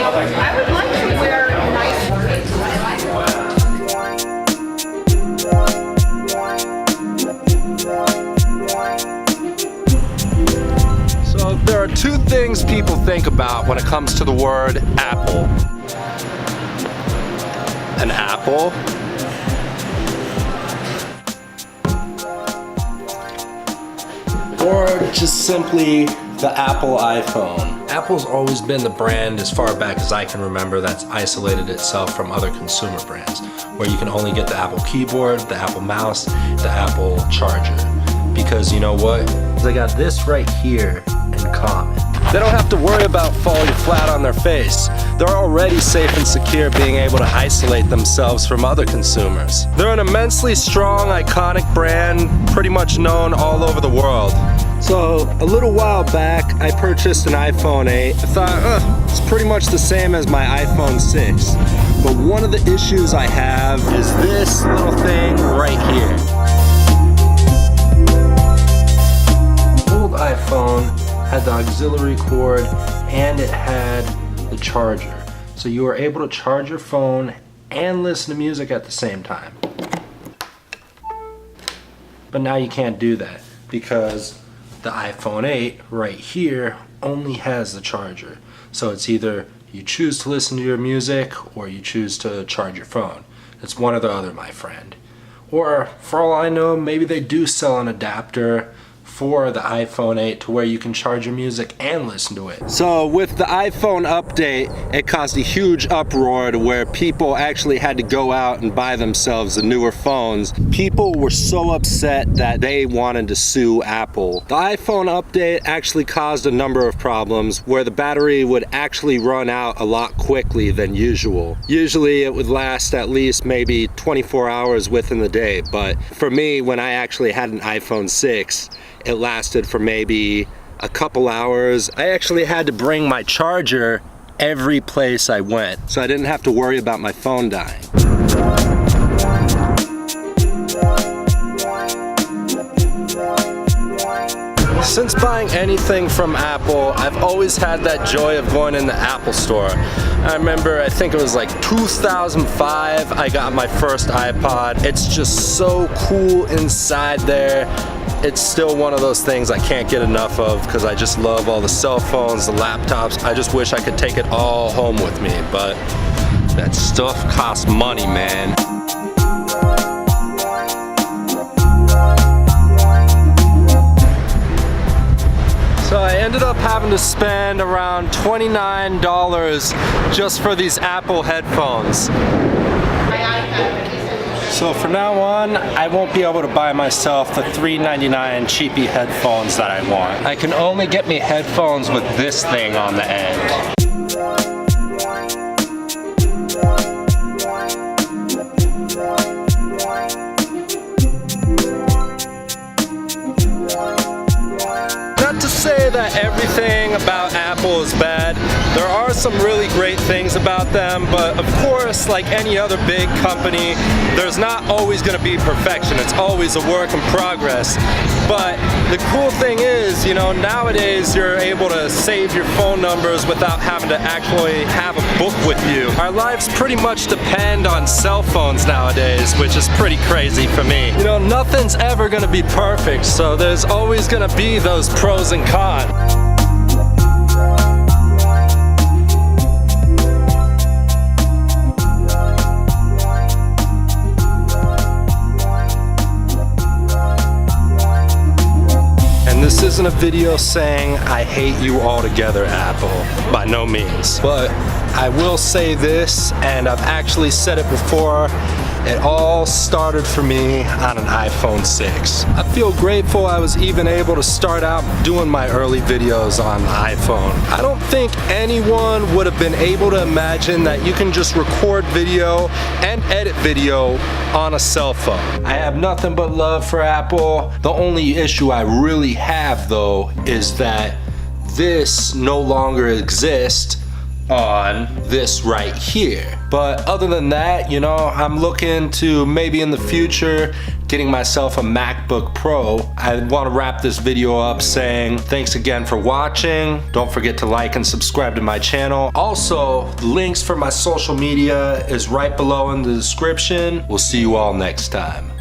I would like to wear nice So there are two things people think about when it comes to the word Apple. An apple, or just simply the Apple iPhone. Apple's always been the brand, as far back as I can remember, that's isolated itself from other consumer brands, where you can only get the Apple keyboard, the Apple mouse, the Apple charger. Because you know what? They got this right here in common. They don't have to worry about falling flat on their face. They're already safe and secure, being able to isolate themselves from other consumers. They're an immensely strong, iconic brand, pretty much known all over the world. So a little while back, I purchased an iPhone 8. I thought, it's pretty much the same as my iPhone 6. But one of the issues I have is this little thing right here. Old iPhone had the auxiliary cord and it had the charger. So you were able to charge your phone and listen to music at the same time. But now you can't do that because the iPhone 8 right here only has the charger. So it's either you choose to listen to your music or you choose to charge your phone. It's one or the other, my friend. Or for all I know, maybe they do sell an adapter for the iPhone 8 to where you can charge your music and listen to it. So with the iPhone update, it caused a huge uproar to where people actually had to go out and buy themselves the newer phones. People were so upset that they wanted to sue Apple. The iPhone update actually caused a number of problems where the battery would actually run out a lot quickly than usual. Usually it would last at least maybe 24 hours within the day, but for me, when I actually had an iPhone 6, it lasted for maybe a couple hours. I actually had to bring my charger every place I went, so I didn't have to worry about my phone dying. Since buying anything from Apple, I've always had that joy of going in the Apple store. I remember, I think it was like 2005, I got my first iPod. It's just so cool inside there. It's still one of those things I can't get enough of because I just love all the cell phones, the laptops. I just wish I could take it all home with me, but that stuff costs money, man. So I ended up having to spend around $29 just for these Apple headphones. So from now on, I won't be able to buy myself the $3.99 cheapy headphones that I want. I can only get me headphones with this thing on the end. Not to say that everything about Apple is bad. There are some really great things about them, but of course, like any other big company, there's not always going to be perfection. It's always a work in progress. But the cool thing is, you know, nowadays you're able to save your phone numbers without having to actually have a book with you. Our lives pretty much depend on cell phones nowadays, which is pretty crazy for me. You know, nothing's ever going to be perfect, so there's always going to be those pros and cons. This isn't a video saying I hate you altogether, Apple, by no means. But I will say this, and I've actually said it before, it all started for me on an iPhone 6. I feel grateful I was even able to start out doing my early videos on the iPhone. I don't think anyone would have been able to imagine that you can just record video and edit video on a cell phone. I have nothing but love for Apple. The only issue I really have though is that this no longer exists on this right here. But other than that, you know, I'm looking to maybe in the future getting myself a MacBook Pro. I want to wrap this video up saying thanks again for watching. Don't forget to like and subscribe to my channel. Also, links for my social media is right below in the description. We'll see you all next time.